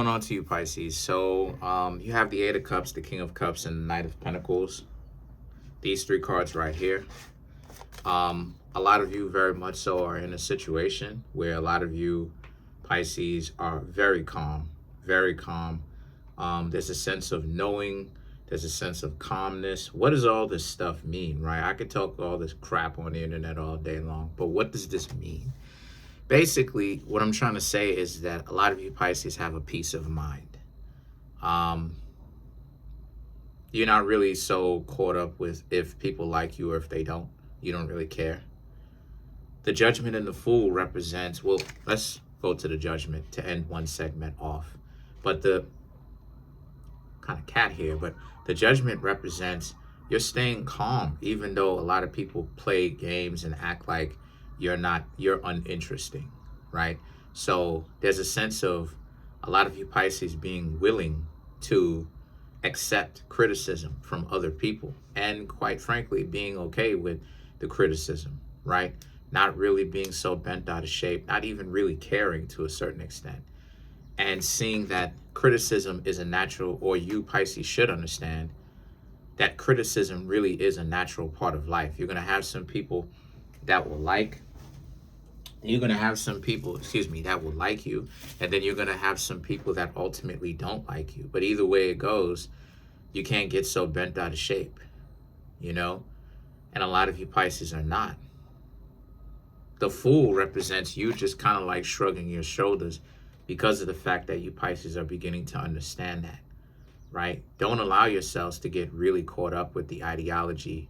Going on to you, Pisces. So you have the Eight of Cups, the King of Cups, and the Knight of Pentacles. These three cards right here. A lot of you very much so are in a situation where a lot of you Pisces are very calm, very calm. There's a sense of knowing. There's a sense of calmness. What does all this stuff mean, right? I could talk all this crap on the internet all day long, but what does this mean? Basically, what I'm trying to say is that a lot of you Pisces have a peace of mind. You're not really so caught up with if people like you or if they don't. You don't really care. The Judgment and the Fool represents, well, let's go to the Judgment to end one segment off. But the kind of cat here, but the Judgment represents you're staying calm, even though a lot of people play games and act like you're uninteresting, right? So there's a sense of a lot of you Pisces being willing to accept criticism from other people, and quite frankly being okay with the criticism, right? Not really being so bent out of shape, not even really caring to a certain extent, and seeing that criticism is a natural, or you Pisces should understand that criticism really is a natural part of life. You're going to have some people that will you're going to have some people, that will like you, and then you're going to have some people that ultimately don't like you. But either way it goes, you can't get so bent out of shape, you know? And a lot of you Pisces are not. The Fool represents you just kind of like shrugging your shoulders because of the fact that you Pisces are beginning to understand that, right? Don't allow yourselves to get really caught up with the ideology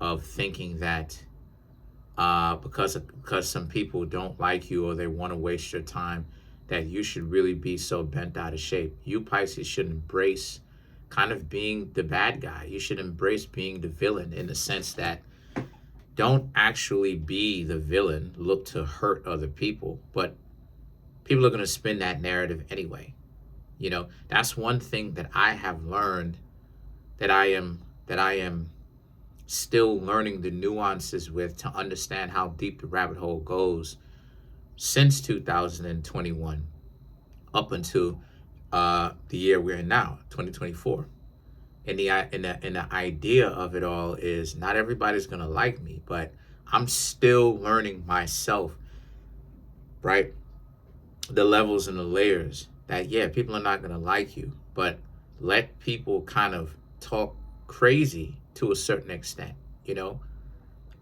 of thinking that because some people don't like you or they want to waste your time, that you should really be so bent out of shape. You Pisces should embrace kind of being the bad guy. You should embrace being the villain, in the sense that don't actually be the villain, look to hurt other people, but people are going to spin that narrative anyway. You know, that's one thing that I have learned, that I am still learning the nuances with, to understand how deep the rabbit hole goes, since 2021 up until the year we're in now, 2024. And the idea of it all is not everybody's gonna like me, but I'm still learning myself, right? The levels and the layers that, yeah, people are not gonna like you, but let people kind of talk crazy to a certain extent, you know?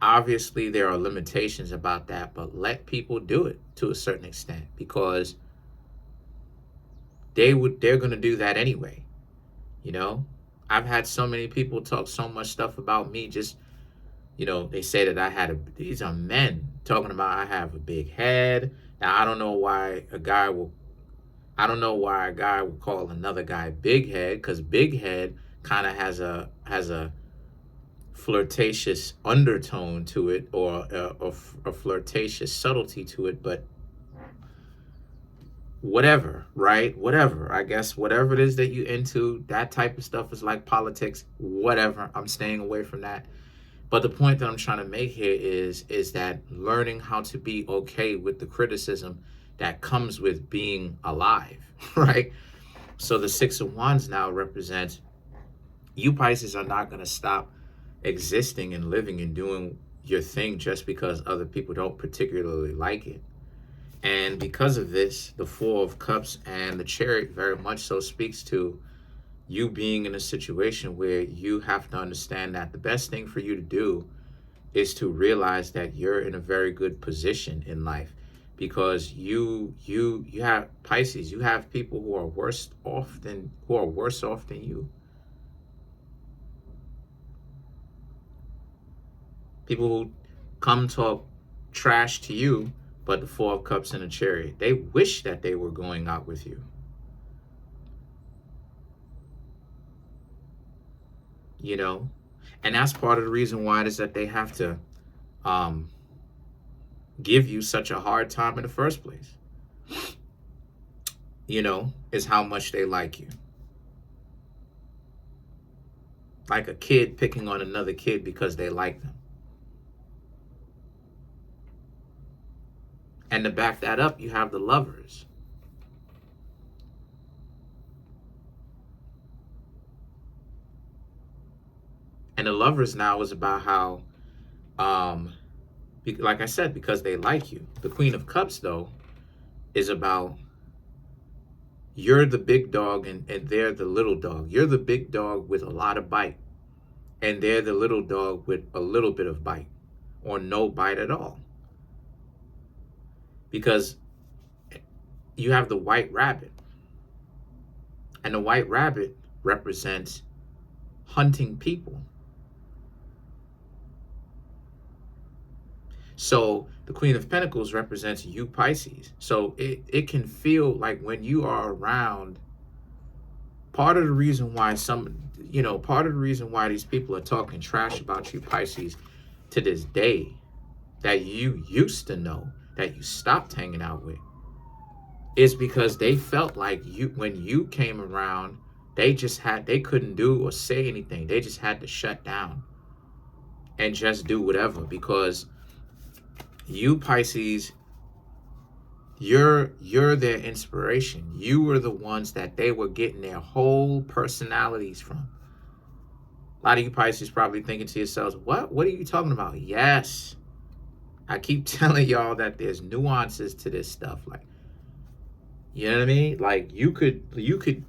Obviously there are limitations about that, but let people do it to a certain extent, because they're gonna do that anyway, you know? I've had so many people talk so much stuff about me. Just, they say that these are men talking about I have a big head. Now, I don't know why a guy will call another guy big head, because big head kind of has a flirtatious undertone to it, or a flirtatious subtlety to it, but whatever, right? Whatever. I guess whatever it is that you into, that type of stuff is like politics, whatever. I'm staying away from that. But the point that I'm trying to make here is that learning how to be okay with the criticism that comes with being alive, right? So the Six of Wands now represents you Pisces are not going to stop existing and living and doing your thing just because other people don't particularly like it. And because of this, the Four of Cups and the Chariot very much so speaks to you being in a situation where you have to understand that the best thing for you to do is to realize that you're in a very good position in life, because you have Pisces, you have people who are worse off than you. People who come talk trash to you, but the Four of Cups and the Chariot, they wish that they were going out with you. You know, and that's part of the reason why it is that they have to give you such a hard time in the first place. Is how much they like you. Like a kid picking on another kid because they like them. And to back that up, you have the Lovers. And the Lovers now is about how, like I said, because they like you. The Queen of Cups, though, is about you're the big dog and they're the little dog. You're the big dog with a lot of bite, and they're the little dog with a little bit of bite or no bite at all. Because you have the white rabbit, and the white rabbit represents hunting people. So the Queen of Pentacles represents you, Pisces. So it can feel like when you are around, part of the reason why part of the reason why these people are talking trash about you, Pisces, to this day, that you used to know, that you stopped hanging out with, is because they felt like when you came around, they couldn't do or say anything. They just had to shut down and just do whatever, because you, Pisces, you're their inspiration. You were the ones that they were getting their whole personalities from. A lot of you Pisces probably thinking to yourselves, what are you talking about? Yes, I keep telling y'all that there's nuances to this stuff. Like, you know what I mean? Like, you could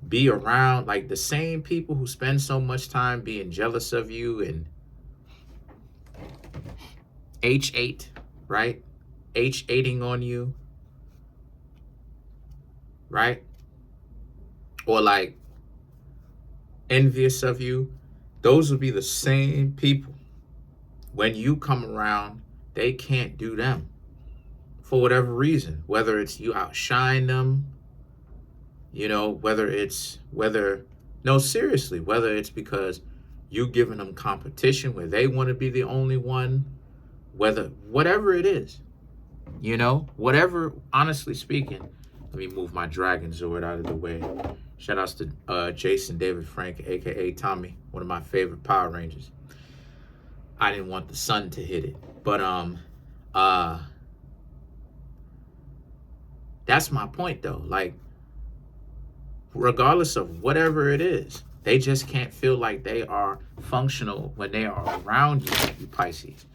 be around like the same people who spend so much time being jealous of you and H8, right? H8ing on you, right? Or like envious of you. Those will be the same people. When you come around, they can't do them for whatever reason. Whether it's you outshine them, whether it's because you giving them competition where they want to be the only one, whatever it is, whatever, honestly speaking. Let me move my dragon Zord out of the way. Shout outs to Jason David Frank, aka Tommy, one of my favorite Power Rangers. I didn't want the sun to hit it, but that's my point though. Like, regardless of whatever it is, they just can't feel like they are functional when they are around you Pisces.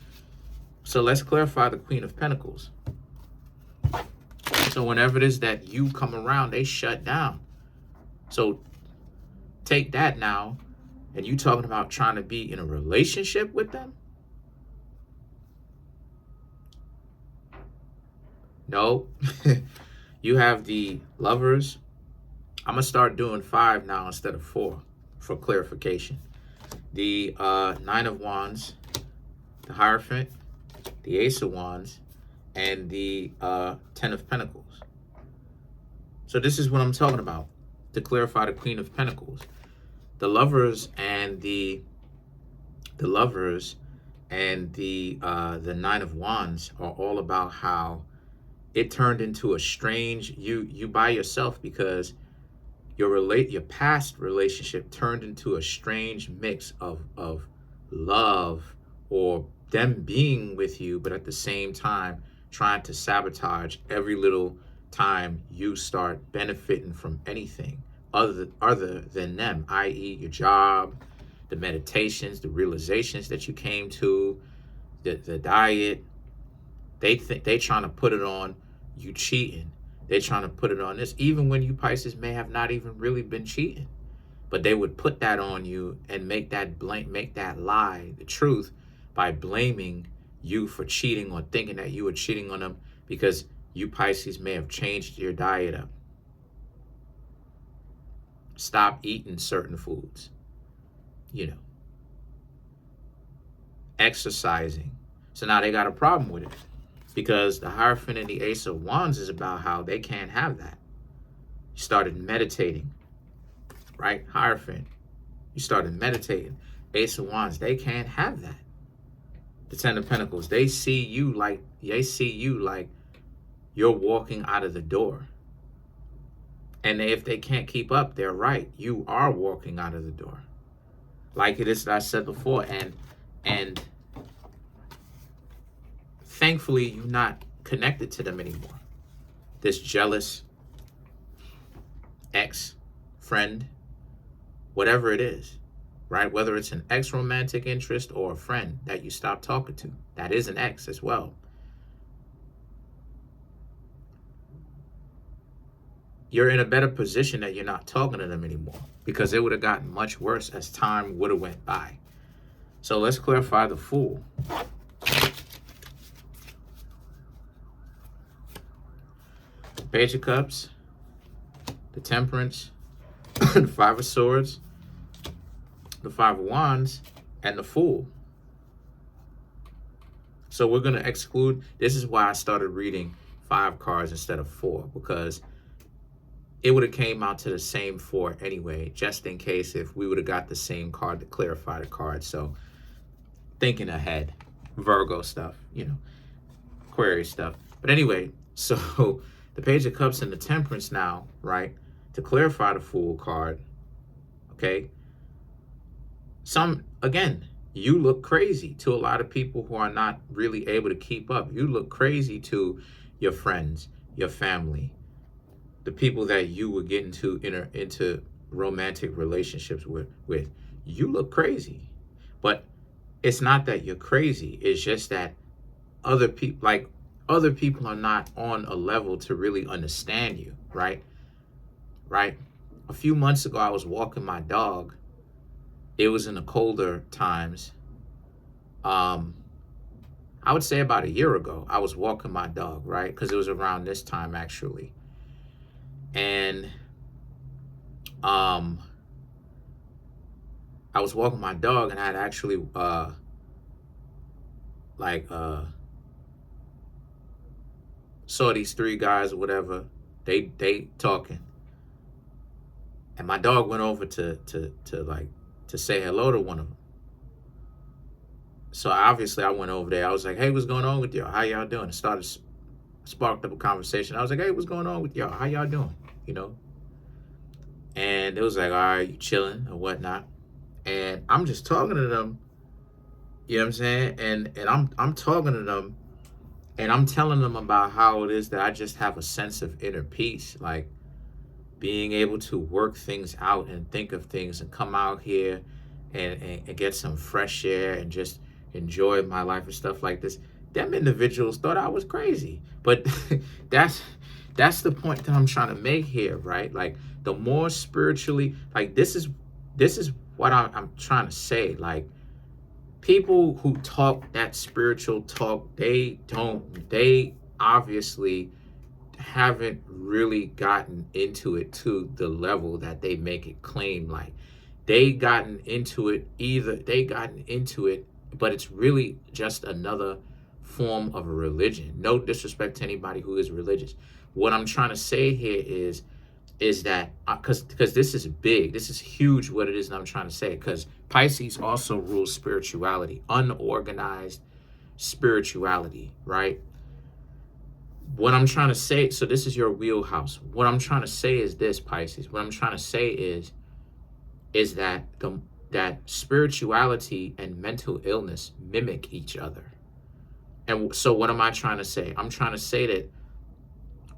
So let's clarify the Queen of Pentacles. So whenever it is that you come around, they shut down. So take that now, and you talking about trying to be in a relationship with them? No. You have the Lovers. I'm going to start doing 5 now instead of 4 for clarification. The 9 of Wands, the Hierophant, the Ace of Wands, and the 10 of Pentacles. So this is what I'm talking about to clarify the Queen of Pentacles. The Lovers and the 9 of Wands are all about how it turned into a strange you by yourself, because your past relationship turned into a strange mix of love, or them being with you, but at the same time trying to sabotage every little time you start benefiting from anything other than them, i.e. your job, the meditations, the realizations that you came to, the diet. They trying to put it on you cheating. They're trying to put it on this, even when you Pisces may have not even really been cheating, but they would put that on you and make that lie the truth by blaming you for cheating, or thinking that you were cheating on them because you Pisces may have changed your diet up. Stop eating certain foods, exercising. So now they got a problem with it, because the Hierophant and the Ace of Wands is about how they can't have that. You started meditating, right? Hierophant, you started meditating. Ace of Wands, they can't have that. The 10 of Pentacles, they see you like you're walking out of the door. And if they can't keep up, they're right. You are walking out of the door. Like it is, I said before, and thankfully you're not connected to them anymore. This jealous ex, friend, whatever it is, right? Whether it's an ex-romantic interest or a friend that you stopped talking to, that is an ex as well. You're in a better position that you're not talking to them anymore, because it would have gotten much worse as time would have went by. So let's clarify the Fool. Page of Cups, the Temperance, the Five of Swords, the Five of Wands, and the Fool. So we're going to exclude, this is why I started reading 5 cards instead of 4, because it would have came out to the same 4 anyway, just in case if we would have got the same card to clarify the card. So thinking ahead, Virgo stuff, you know, Aquarius stuff. But anyway, so the Page of Cups and the Temperance now, right? To clarify the Fool card, okay? Again, you look crazy to a lot of people who are not really able to keep up. You look crazy to your friends, your family, the people that you would get into romantic relationships with. You look crazy. But it's not that you're crazy. It's just that other people are not on a level to really understand you, right? Right? A few months ago, I was walking my dog. It was in the colder times. I would say about a year ago, I was walking my dog, right? Because it was around this time, actually. And I was walking my dog, and I had actually saw these 3 guys or whatever. They talking, and my dog went over to say hello to one of them. So obviously I went over there. I was like, "Hey, what's going on with y'all? How y'all doing?" It sparked up a conversation. I was like, "Hey, what's going on with y'all? How y'all doing?" You know. And it was like, "All right, you chilling or whatnot?" And I'm just talking to them. You know what I'm saying? And I'm talking to them, and I'm telling them about how it is that I just have a sense of inner peace, like being able to work things out and think of things and come out here and get some fresh air and just enjoy my life and stuff like this. Them individuals thought I was crazy. But that's the point that I'm trying to make here, right? Like, the more spiritually, like, this is what I'm trying to say. Like, people who talk that spiritual talk, they obviously haven't really gotten into it to the level that they make it claim. Like, they gotten into it, but it's really just another form of a religion. No disrespect to anybody who is religious. What I'm trying to say here is that because this is big, this is huge, what it is that I'm trying to say, because Pisces also rules spirituality, unorganized spirituality, right? What I'm trying to say, so this is your wheelhouse. What I'm trying to say is this, Pisces. What I'm trying to say is that that spirituality and mental illness mimic each other. And so what am I trying to say? I'm trying to say that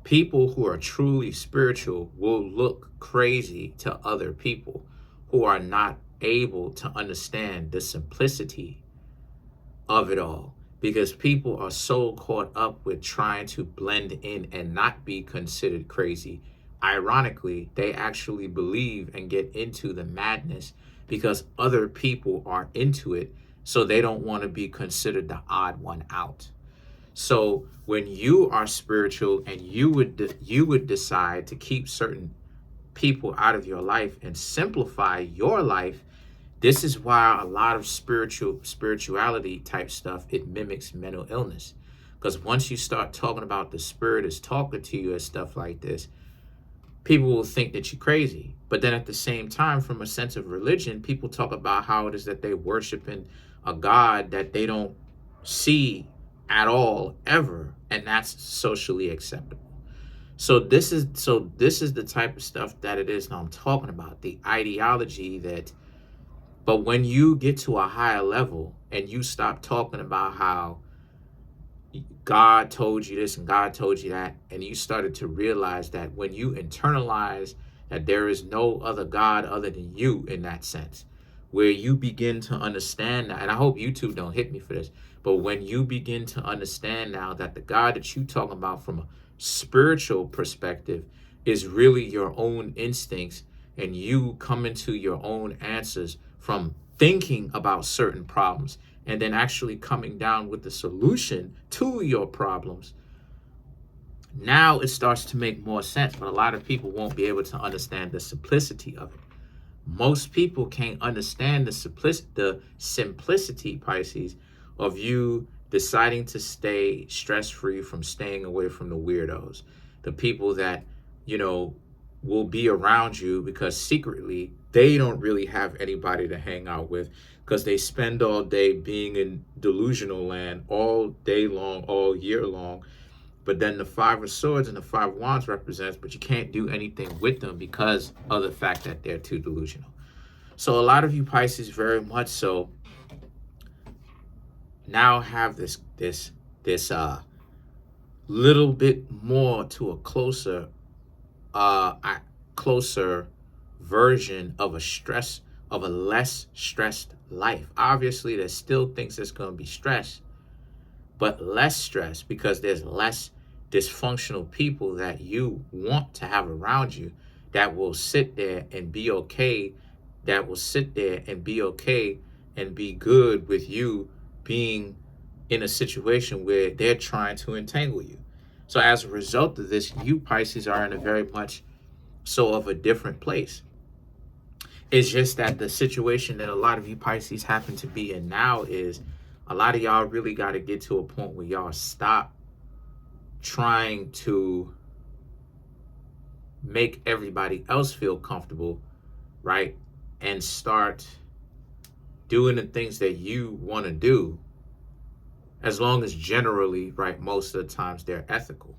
people who are truly spiritual will look crazy to other people who are not able to understand the simplicity of it all, because people are so caught up with trying to blend in and not be considered crazy. Ironically, they actually believe and get into the madness because other people are into it, so they don't want to be considered the odd one out. So when you are spiritual and you would decide to keep certain people out of your life and simplify your life, this is why a lot of spirituality type stuff, it mimics mental illness. Because once you start talking about the spirit is talking to you and stuff like this, people will think that you're crazy. But then at the same time, from a sense of religion, people talk about how it is that they worshiping a God that they don't see at all ever, and that's socially acceptable. So this is the type of stuff that it is that I'm talking about, the ideology that. But when you get to a higher level and you stop talking about how God told you this and God told you that, and you started to realize that when you internalize that there is no other God other than you in that sense, where you begin to understand that, and I hope YouTube don't hit me for this, but when you begin to understand now that the God that you talking about from a spiritual perspective is really your own instincts, and you come into your own answers from thinking about certain problems and then actually coming down with the solution to your problems, now it starts to make more sense. But a lot of people won't be able to understand the simplicity of it. Most people can't understand the simplicity, Pisces, of you deciding to stay stress-free from staying away from the weirdos, the people that, you know, will be around you because secretly they don't really have anybody to hang out with because they spend all day being in delusional land all day long, all year long. But then the Five of Swords and the Five of Wands represents, but you can't do anything with them because of the fact that they're too delusional. So a lot of you Pisces very much so now have this little bit more to a closer version of a less stressed life. Obviously, there's still things that's going to be stressed, but less stress because there's less dysfunctional people that you want to have around you that will sit there and be okay, and be good with you being in a situation where they're trying to entangle you. So as a result of this, you Pisces are in a very much so of a different place. It's just that the situation that a lot of you Pisces happen to be in now is a lot of y'all really got to get to a point where y'all stop trying to make everybody else feel comfortable, right? And start doing the things that you want to do, as long as generally, right, most of the times they're ethical.